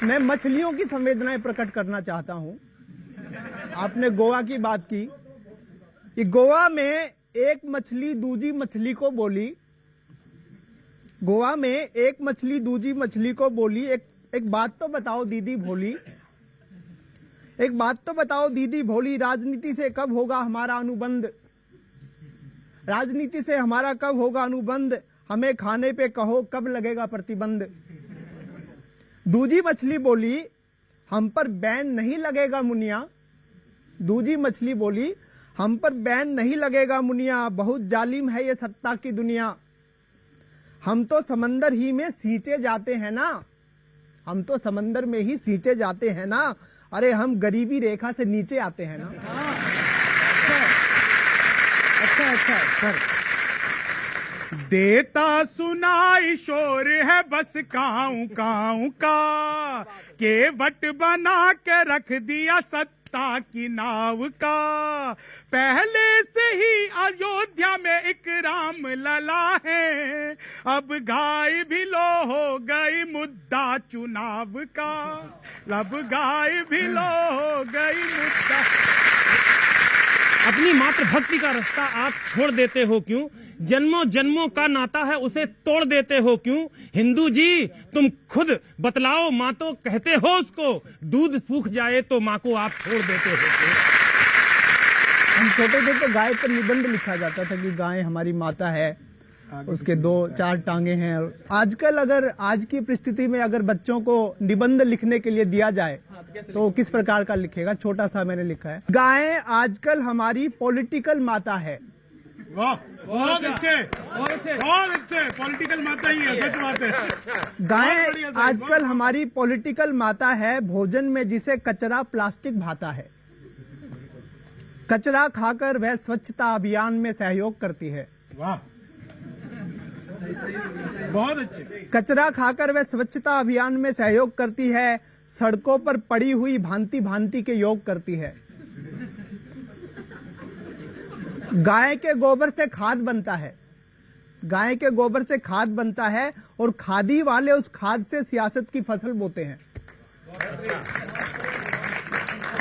मैं मछलियों की संवेदनाएं प्रकट करना चाहता हूं। आपने गोवा की बात की कि गोवा में एक मछली दूजी मछली को बोली, गोवा में एक मछली दूजी मछली को बोली, एक बात तो बताओ दीदी भोली, एक बात तो बताओ दीदी भोली, राजनीति से कब होगा हमारा अनुबंध, राजनीति से हमारा कब होगा अनुबंध, हमें खाने पे कहो कब लगेगा प्रतिबंध। दूजी मछली बोली हम पर बैन नहीं लगेगा मुनिया, दूजी मछली बोली हम पर बैन नहीं लगेगा मुनिया, बहुत जालिम है ये सत्ता की दुनिया, हम तो समंदर ही में सींचे जाते हैं ना, हम तो समंदर में ही सींचे जाते हैं ना, अरे हम गरीबी रेखा से नीचे आते हैं ना। अच्छा देता सुनाई शोर है बस काऊ काऊ का, केवट बना के रख दिया सत्ता की नाव का, पहले से ही अयोध्या में एक राम लला है, अब गाय भी लो हो गई मुद्दा चुनाव का, अब गाय भी लो हो गई मुद्दा। अपनी मातृभक्ति का रास्ता आप छोड़ देते हो क्यों, जन्मों जन्मों का नाता है उसे तोड़ देते हो क्यों, हिंदू जी तुम खुद बतलाओ, माँ तो कहते हो उसको, दूध सूख जाए तो माँ को आप छोड़ देते हो क्यों। हम छोटे थे तो गाय पर निबंध लिखा जाता था कि गाय हमारी माता है, उसके 2-4 टांगे हैं। आजकल अगर आज की परिस्थिति में अगर बच्चों को निबंध लिखने के लिए दिया जाए तो किस प्रकार का लिखेगा? छोटा सा मैंने लिखा है, गाय आजकल हमारी पॉलिटिकल माता है। वाह, बहुत अच्छे, बहुत अच्छे, पॉलिटिकल माता ही है, सच बात है। गाय आजकल हमारी पॉलिटिकल माता है, भोजन में जिसे कचरा प्लास्टिक भाता है, कचरा खाकर वह स्वच्छता अभियान में सहयोग करती है। वाह, बहुत अच्छे। कचरा खाकर वह स्वच्छता अभियान में सहयोग करती है, सड़कों पर पड़ी हुई भांति भांति के योग करती है, गाय के गोबर से खाद बनता है, गाय के गोबर से खाद बनता है और खादी वाले उस खाद से सियासत की फसल बोते हैं,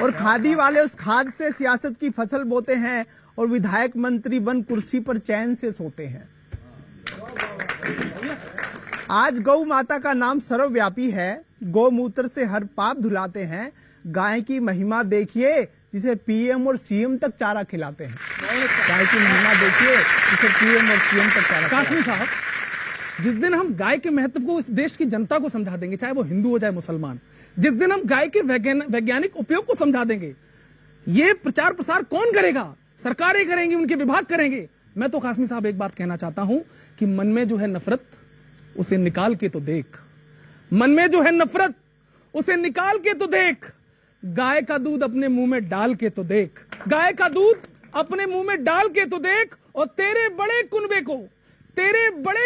और खादी वाले उस खाद से सियासत की फसल बोते हैं और विधायक मंत्री बन कुर्सी पर चैन से सोते हैं। आज गौ माता का नाम सर्वव्यापी है, गौमूत्र से हर पाप धुलाते हैं, गाय की महिमा देखिए जिसे पीएम और सीएम तक चारा खिलाते हैं। गाय की महिमा देखिए जिसे पीएम और सीएम तक चारा। कासमी साहब, जिस दिन हम गाय के महत्व को इस देश की जनता को समझा देंगे, चाहे वो हिंदू हो चाहे मुसलमान, जिस दिन हम गाय के वैज्ञानिक उपयोग को समझा देंगे, ये प्रचार प्रसार कौन करेगा? सरकारें करेंगी, उनके विभाग करेंगे। मैं तो कासमी साहब एक बात कहना चाहता हूं कि मन में जो है नफरत उसे निकाल के तो देख, मन में जो है नफरत उसे निकाल के तो देख, गाय का दूध अपने मुंह में डाल के तो देख, गाय का दूध अपने मुंह में डाल के तो देख, और तेरे बड़े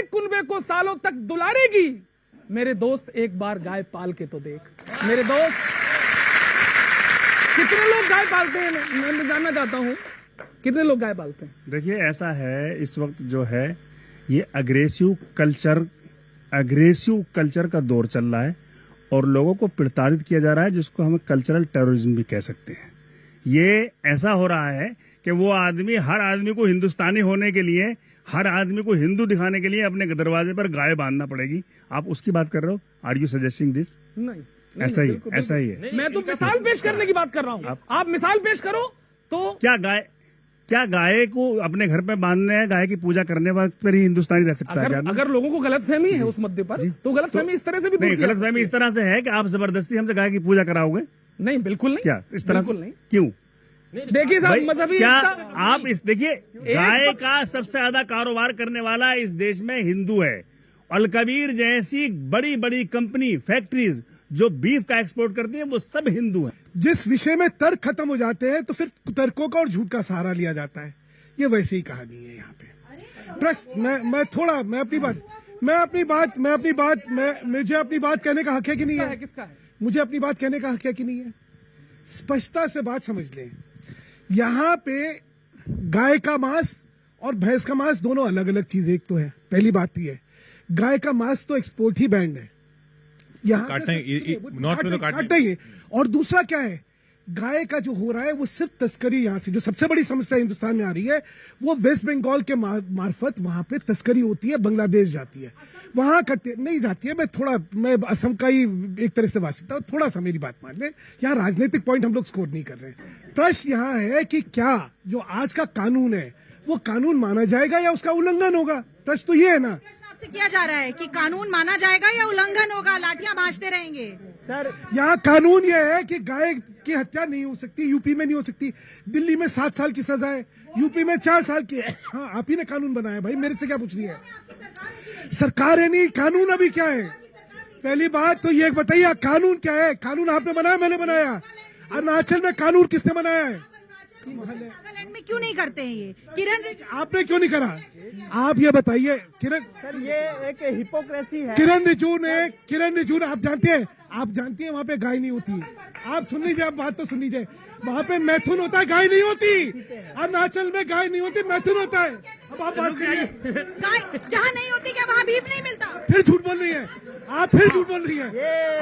कुनबे को सालों तक दुलारेगी। मेरे दोस्त एक बार गाय पाल के तो देख। मेरे दोस्त, कितने लोग गाय पालते हैं? मैं जानना चाहता हूं कितने लोग गाय पालते हैं? देखिए, ऐसा है, इस वक्त जो है ये अग्रेसिव कल्चर का दौर चल रहा है और लोगों को प्रताड़ित किया जा रहा है, जिसको हम कल्चरल टेररिज्म भी कह सकते हैं। ये ऐसा हो रहा है कि वो आदमी, हर आदमी को हिंदुस्तानी होने के लिए, हर आदमी को हिंदू दिखाने के लिए अपने दरवाजे पर गाय बांधना पड़ेगी। आप उसकी बात कर रहे हो? Are you suggesting this? नहीं, ऐसा ही है। मैं तो मिसाल पेश करने की बात कर रहा हूँ। आप मिसाल पेश करो तो। क्या गाय को अपने घर पे बांधने है, गाय की पूजा करने पर ही हिंदुस्तानी रह सकता है? अगर लोगों को गलतफहमी है उस मुद्दे पर, तो गलतफहमी इस तरह से भी नहीं, गलतफहमी इस तरह से है कि आप जबरदस्ती हमसे गाय की पूजा कराओगे? नहीं, बिल्कुल नहीं। क्या इस तरह से? नहीं। क्यों? देखिए साहब, मजहबी क्या आप इस देखिए, गाय का सबसे ज्यादा कारोबार करने वाला इस देश में हिंदू है। अलकबीर जैसी बड़ी बड़ी कंपनी, फैक्ट्रीज जो बीफ का एक्सपोर्ट करती है, वो सब हिंदू हैं। जिस विषय में तर्क खत्म हो जाते हैं तो फिर तर्कों का और झूठ का सहारा लिया जाता है। ये वैसे ही कहानी है यहाँ पे। प्रश्न मुझे अपनी बात कहने का हक है कि नहीं है? किसका है? मुझे अपनी बात कहने का हक है कि नहीं है? स्पष्टता से बात समझ लें। यहाँ पे गाय का मांस और भैंस का मांस दोनों अलग अलग चीजें एक तो है। पहली बात ये है, गाय का मांस तो एक्सपोर्ट ही बैंड है, यहाँ काटना ही, नॉर्थ में तो काटना ही है। और दूसरा क्या है, गाय का जो हो रहा है वो सिर्फ तस्करी, यहाँ से जो सबसे बड़ी समस्या हिंदुस्तान में आ रही है वो वेस्ट बंगाल के मार्फत वहां पे तस्करी होती है, बांग्लादेश जाती है, वहां करते नहीं जाती है। मैं असम का ही एक तरह से वासिता हूं, थोड़ा सा मेरी बात मान ले। यहाँ राजनीतिक पॉइंट हम लोग स्कोर नहीं कर रहे हैं। प्रश्न यहाँ है कि क्या जो आज का कानून है वो कानून माना जाएगा या उसका उल्लंघन होगा? प्रश्न तो ये है ना आपसे किया जा रहा है कि कानून माना जाएगा या उल्लंघन होगा, लाठियां भांजते रहेंगे। सर यहाँ कानून यह है कि गाय की हत्या नहीं हो सकती, यूपी में नहीं हो सकती। दिल्ली में 7 साल की सजा है, यूपी में 4 साल की है। हाँ, आप ही ने कानून बनाया भाई, मेरे से क्या पूछ रही है? सरकार है नहीं, कानून अभी क्या है? पहली बात तो ये बताइए कानून क्या है? कानून आपने बनाया, मैंने बनाया? अरुणाचल में कानून किसने बनाया है? नागालैंड में क्यों नहीं करते हैं ये? किरण आपने क्यों नहीं करा? आप ये बताइए। किरण सर ये एक हिपोक्रेसी है। किरण रिजिजू ने आप जानते हैं वहाँ पे गाय नहीं होती। आप सुन लीजिए, आप बात तो सुन लीजिए। वहाँ पे मैथुन होता है, गाय नहीं होती। अरुणाचल में गाय नहीं होती, मैथुन होता है। अब आप बात करिए। गाय जहाँ नहीं होती क्या वहाँ बीफ नहीं मिलता? फिर झूठ बोल रही है आप, फिर झूठ बोल रही है।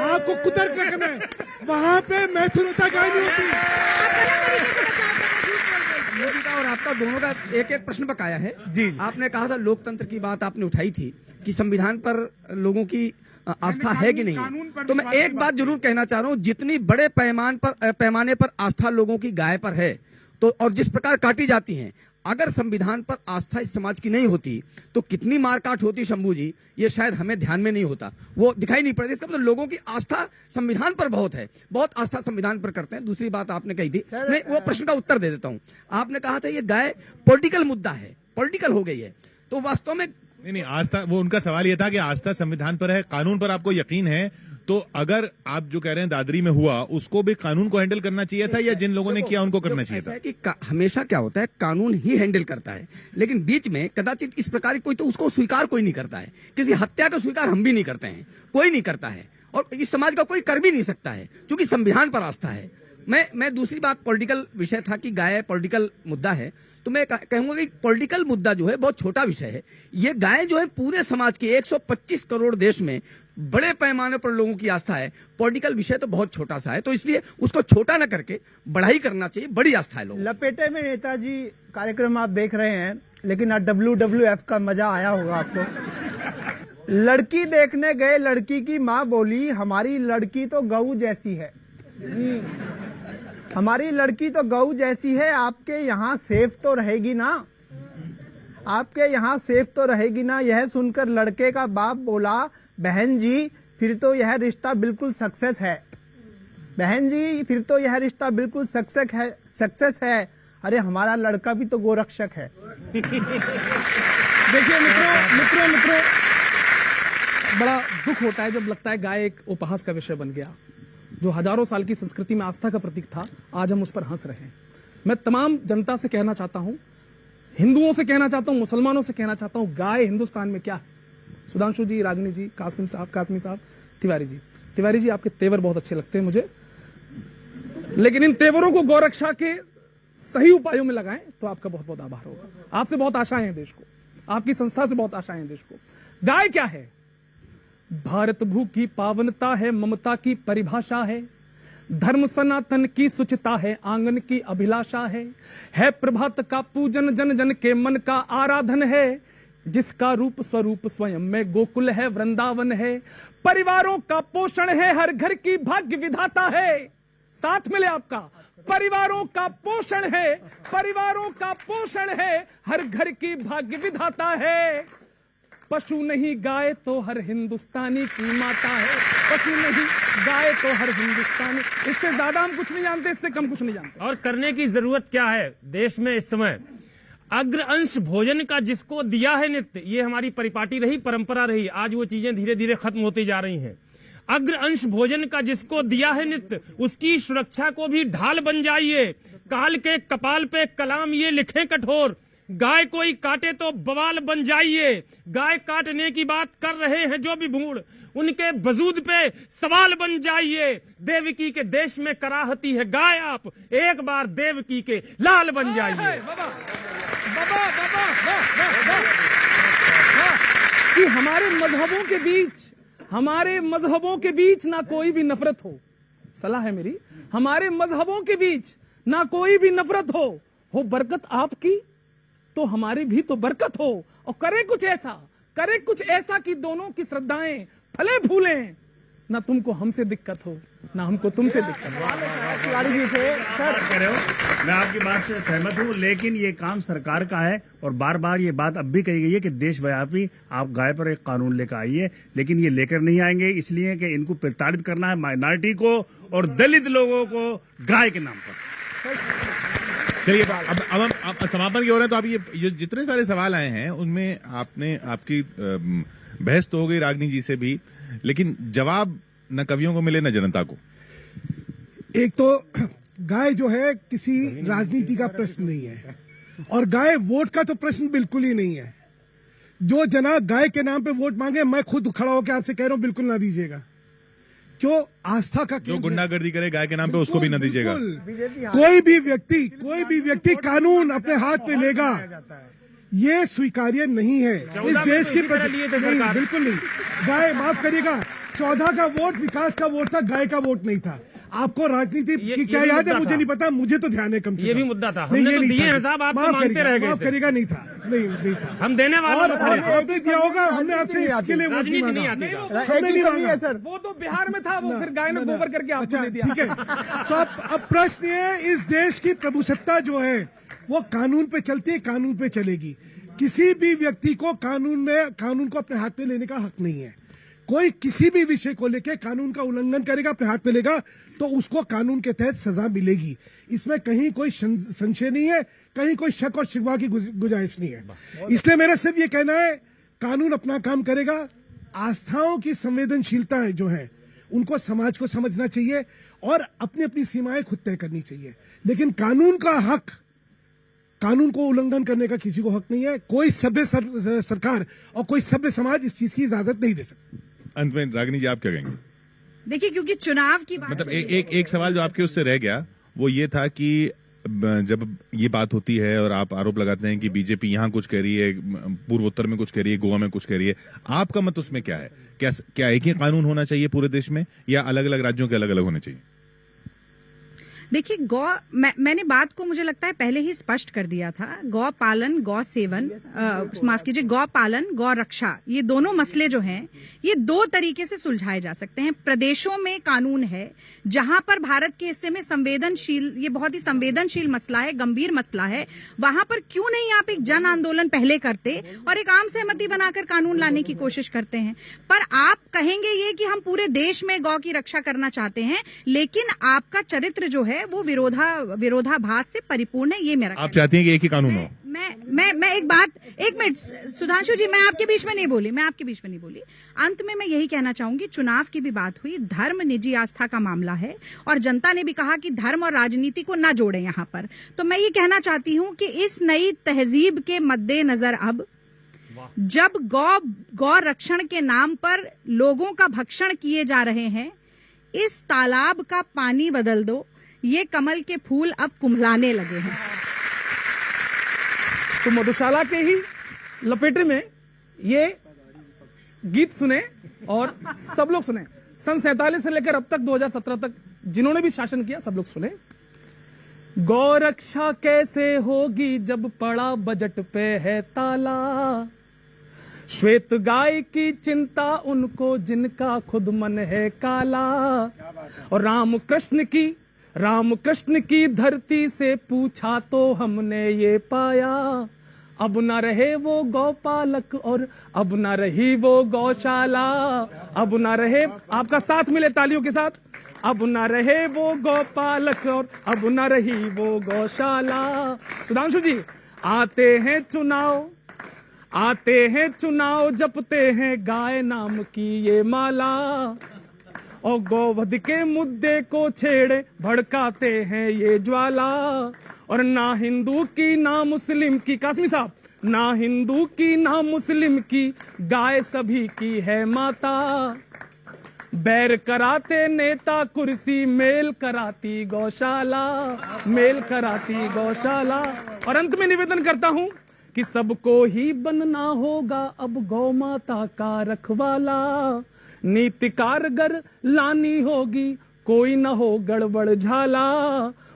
आपको कुतर्क रखना है। वहाँ पे मैथुन होता है, गाय नहीं होती। आप गलत तरीके से बचाव कर रहे हैं, झूठ बोल रहे हैं। मोदी का और आपका दोनों का एक एक प्रश्न बकाया है। जी। आपने कहा था लोकतंत्र की बात आपने उठाई थी कि संविधान पर लोगों की आस्था है कि नहीं है। तो मैं एक बात जरूर कहना चाह रहा हूं, जितनी बड़े पैमाने पर आस्था लोगों की गाय पर है तो और जिस प्रकार काटी जाती हैं, अगर संविधान पर आस्था इस समाज की नहीं होती तो कितनी मारकाट होती शंभू जी, ये शायद हमें ध्यान में नहीं होता, वो दिखाई नहीं पड़ती। इसका मतलब लोगों की आस्था संविधान पर बहुत है, बहुत आस्था संविधान पर करते हैं। दूसरी बात आपने कही थी, मैं वो प्रश्न का उत्तर दे देता हूं। आपने कहा था ये गाय पॉलिटिकल मुद्दा है, पॉलिटिकल हो गई है। तो वास्तव में नहीं, आस्था, वो उनका सवाल ये था कि आस्था संविधान पर है, कानून पर आपको यकीन है। तो अगर आप जो कह रहे हैं दादरी में हुआ, उसको भी कानून को हैंडल करना चाहिए था या जिन लोगों ने किया उनको करना चाहिए था? कि हमेशा क्या होता है, कानून ही हैंडल करता है, लेकिन बीच में कदाचित इस प्रकार कोई तो उसको स्वीकार कोई नहीं करता है। किसी हत्या का स्वीकार हम भी नहीं करते हैं, कोई नहीं करता है, और इस समाज का कोई कर भी नहीं सकता है, क्योंकि संविधान पर आस्था है। मैं दूसरी बात, पॉलिटिकल विषय था कि गाय पॉलिटिकल मुद्दा है, तो मैं कहूंगा कि पॉलिटिकल मुद्दा जो है बहुत छोटा विषय है। ये गाय जो है पूरे समाज की 125 करोड़ देश में बड़े पैमाने पर लोगों की आस्था है। पॉलिटिकल विषय तो बहुत छोटा सा है, तो इसलिए उसको छोटा न करके बड़ा ही करना चाहिए। बड़ी आस्था है लोगों। लपेटे में नेताजी कार्यक्रम आप देख रहे हैं, लेकिन आज WWF का मजा आया होगा आपको। लड़की देखने गए, लड़की की माँ बोली हमारी लड़की तो गऊ जैसी है। हमारी लड़की तो गऊ जैसी है, आपके यहाँ सेफ तो रहेगी ना? आपके यहाँ सेफ तो रहेगी ना? यह सुनकर लड़के का बाप बोला बहन जी फिर तो यह रिश्ता बिल्कुल सक्सेस है। बहन जी फिर तो यह रिश्ता बिल्कुल सक्सेस है। अरे हमारा लड़का भी तो गोरक्षक है। देखिए मित्रों, बड़ा दुख होता है जब लगता है गाय एक उपहास का विषय बन गया। जो हजारों साल की संस्कृति में आस्था का प्रतीक था, आज हम उस पर हंस रहे हैं। मैं तमाम जनता से कहना चाहता हूं, हिंदुओं से कहना चाहता हूं, मुसलमानों से कहना चाहता हूं, गाय हिंदुस्तान में क्या है? सुधांशु जी, रागिनी जी, कासिमी साहब, तिवारी जी, आपके तेवर बहुत अच्छे लगते हैं मुझे, लेकिन इन तेवरों को गौरक्षा के सही उपायों में लगाएं तो आपका बहुत बहुत आभार होगा। आपसे बहुत आशाएं हैं देश को, आपकी संस्था से बहुत आशाएं हैं देश को। गाय क्या है? भारत भू की पावनता है, ममता की परिभाषा है, धर्म सनातन की सुचिता है, आंगन की अभिलाषा है प्रभात का पूजन, जन जन के मन का आराधन है, जिसका रूप स्वरूप स्वयं में गोकुल है, वृंदावन है, परिवारों का पोषण है, हर घर की भाग्य विधाता है। साथ मिले आपका, परिवारों का पोषण है, परिवारों का पोषण है, हर घर की भाग्य विधाता है। पशु नहीं गाय तो हर हिंदुस्तानी की माता है। पशु नहीं गाय तो हर हिंदुस्तानी। इससे ज्यादा हम कुछ नहीं जानते, इससे कम कुछ नहीं जानते। और करने की जरूरत क्या है देश में इस समय? अग्र अंश भोजन का जिसको दिया है नित्य, ये हमारी परिपाटी रही, परंपरा रही, आज वो चीजें धीरे धीरे खत्म होती जा रही हैं। अग्र अंश भोजन का जिसको दिया है नित्य, उसकी सुरक्षा को भी ढाल बन जाइए। काल के कपाल पे कलाम ये लिखे कठोर, गाय कोई काटे तो बवाल बन जाइए। गाय काटने की बात कर रहे हैं जो भी भूड़, उनके वजूद पे सवाल बन जाइए। देवकी के देश में कराहती है गाय, आप एक बार देवकी के लाल बन जाइए। कि हमारे मजहबों के बीच हमारे मजहबों के बीच ना कोई भी नफरत हो, सलाह है मेरी, हमारे मजहबों के बीच ना कोई भी नफरत हो बरकत आपकी तो हमारी भी तो बरकत हो, और करे कुछ ऐसा कि दोनों की श्रद्धाएं फले फूलें, ना तुमको हमसे दिक्कत हो ना हमको तुमसे दिक्कत हो। तिवारी जी से सर कह रहे हो, मैं आपकी बात से सहमत हूँ, लेकिन ये काम सरकार का है और बार बार ये बात अब भी कही गई है कि देशव्यापी आप गाय पर एक कानून लेकर आइए, लेकिन ये लेकर नहीं आएंगे इसलिए कि इनको प्रताड़ित करना है माइनॉरिटी को और दलित लोगों को गाय के नाम पर। चलिए अब हम समापन की ओर हैं, तो आप ये जितने सारे सवाल आए हैं उनमें आपकी बहस तो हो गई रागनी जी से भी, लेकिन जवाब न कवियों को मिले न जनता को। एक तो गाय जो है किसी राजनीति का प्रश्न नहीं है, और गाय वोट का तो प्रश्न बिल्कुल ही नहीं है। जो जना गाय के नाम पे वोट मांगे, मैं खुद खड़ा होकर आपसे कह रहा हूं बिल्कुल ना दीजिएगा। क्यों? आस्था का जो गुंडागर्दी करे गाय के नाम पे उसको भी न दीजिएगा। कोई भी व्यक्ति कानून अपने हाथ में लेगा, ये स्वीकार्य नहीं है इस देश की बिल्कुल नहीं। गाय, माफ करिएगा, 14 का वोट विकास का वोट था, गाय का वोट नहीं था। आपको राजनीति की क्या याद है? मुझे नहीं पता, मुझे तो ध्यान है कम से कम। ये भी मुद्दा था, हमने तो दिए हैं साहब, आप तो मांगते रह गए। माफ करिएगा, नहीं था, नहीं था। हम देने वाले और आपने दिया होगा, हमने आपसे इसके लिए वोट नहीं मांगा, हमने नहीं मांगा सर। वो तो बिहार में था, वो फिर गाय ने गोबर करके आपको दे दिया। ठीक है, तो अब प्रश्न ये, इस देश की प्रभुसत्ता जो है वो कानून पे चलती है, कानून पे चलेगी। किसी भी व्यक्ति को कानून को अपने हाथ में लेने का हक नहीं है। कोई किसी भी विषय को लेकर कानून का उल्लंघन करेगा, अपने हाथ में लेगा, तो उसको कानून के तहत सजा मिलेगी। इसमें कहीं कोई संशय नहीं है, कहीं कोई शक और शिकवा की गुंजाइश नहीं है। इसलिए मेरा सिर्फ ये कहना है, कानून अपना काम करेगा। आस्थाओं की संवेदनशीलता जो है उनको समाज को समझना चाहिए और अपनी अपनी सीमाएं खुद तय करनी चाहिए, लेकिन कानून का हक, कानून को उल्लंघन करने का किसी को हक नहीं है। कोई सभ्य सरकार और कोई सभ्य समाज इस चीज की इजाजत नहीं दे सकती। अंत में रागिनी जी आप क्या कहेंगे? देखिए, क्योंकि चुनाव की बात, मतलब एक सवाल जो आपके उससे रह गया वो ये था कि जब ये बात होती है और आप आरोप लगाते हैं कि बीजेपी यहाँ कुछ कह रही है, पूर्वोत्तर में कुछ कह रही है, गोवा में कुछ कह रही है, आपका मत उसमें क्या है? क्या एक ही कानून होना चाहिए पूरे देश में या अलग अलग राज्यों के अलग अलग होने चाहिए? देखिए, मैंने बात को मुझे लगता है पहले ही स्पष्ट कर दिया था। गौ पालन, गौ सेवन, माफ कीजिए, गौ पालन, गौ रक्षा, ये दोनों मसले जो हैं ये दो तरीके से सुलझाए जा सकते हैं। प्रदेशों में कानून है जहां पर भारत के हिस्से में संवेदनशील, ये बहुत ही संवेदनशील मसला है, गंभीर मसला है, वहां पर क्यों नहीं आप एक जन आंदोलन पहले करते और एक आम सहमति बनाकर कानून लाने की कोशिश करते हैं। पर आप कहेंगे ये कि हम पूरे देश में गौ की रक्षा करना चाहते हैं, लेकिन आपका चरित्र जो है वो विरोधाभास से परिपूर्ण है। ये मेरा, आप चाहती हैं कि एक ही कानून हो? मैं एक मिनट सुधांशु जी, मैं आपके बीच में नहीं बोली। अंत में मैं यही कहना चाहूंगी, चुनाव की भी बात हुई, धर्म निजी आस्था का मामला है और जनता ने भी कहा कि धर्म और राजनीति को ना जोड़े यहाँ पर। तो मैं ये कहना चाहती हूँ कि इस नई तहजीब के मद्देनजर अब जब गौ रक्षण के नाम पर लोगों का भक्षण किए जा रहे हैं, इस तालाब का पानी बदल दो, ये कमल के फूल अब कुम्हलाने लगे हैं। तो मधुशाला के ही लपेटे में ये गीत सुने और सब लोग सुने। सन 47 से लेकर अब तक 2017 तक जिन्होंने भी शासन किया सब लोग सुने। गौ रक्षा कैसे होगी जब पड़ा बजट पे है ताला, श्वेत गाय की चिंता उनको जिनका खुद मन है काला, और रामकृष्ण की धरती से पूछा तो हमने ये पाया, अब न रहे वो गौपालक और अब न रही वो गौशाला, अब न रहे, आपका साथ मिले तालियों के साथ, अब न रहे वो गौपालक और अब न रही वो गौशाला। सुधांशु जी, आते हैं चुनाव जपते हैं गाय नाम की ये माला, और गौवध के मुद्दे को छेड़े भड़काते हैं ये ज्वाला, और ना हिंदू की ना मुस्लिम की, कासमी साहब, ना हिंदू की ना मुस्लिम की, गाय सभी की है माता, बैर कराते नेता कुर्सी, मेल कराती गौशाला। और अंत में निवेदन करता हूं कि सबको ही बनना होगा अब गौ माता का रखवाला। नीति कारगर लानी होगी, कोई ना हो गड़बड़ झाला।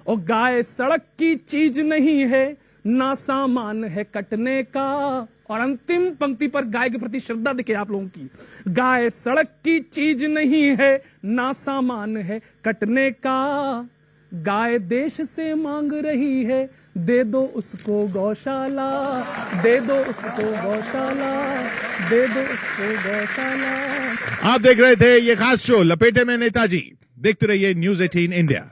और गाय सड़क की चीज नहीं है, ना सामान है कटने का। और अंतिम पंक्ति पर गाय के प्रति श्रद्धा देखिए आप लोगों की। गाय सड़क की चीज नहीं है, ना सामान है कटने का। गाय देश से मांग रही है, दे दो उसको गौशाला, दे दो उसको गौशाला, दे दो उसको गौशाला। आप देख रहे थे ये खास शो लपेटे में नेताजी। देखते रहिए न्यूज़ 18 इंडिया।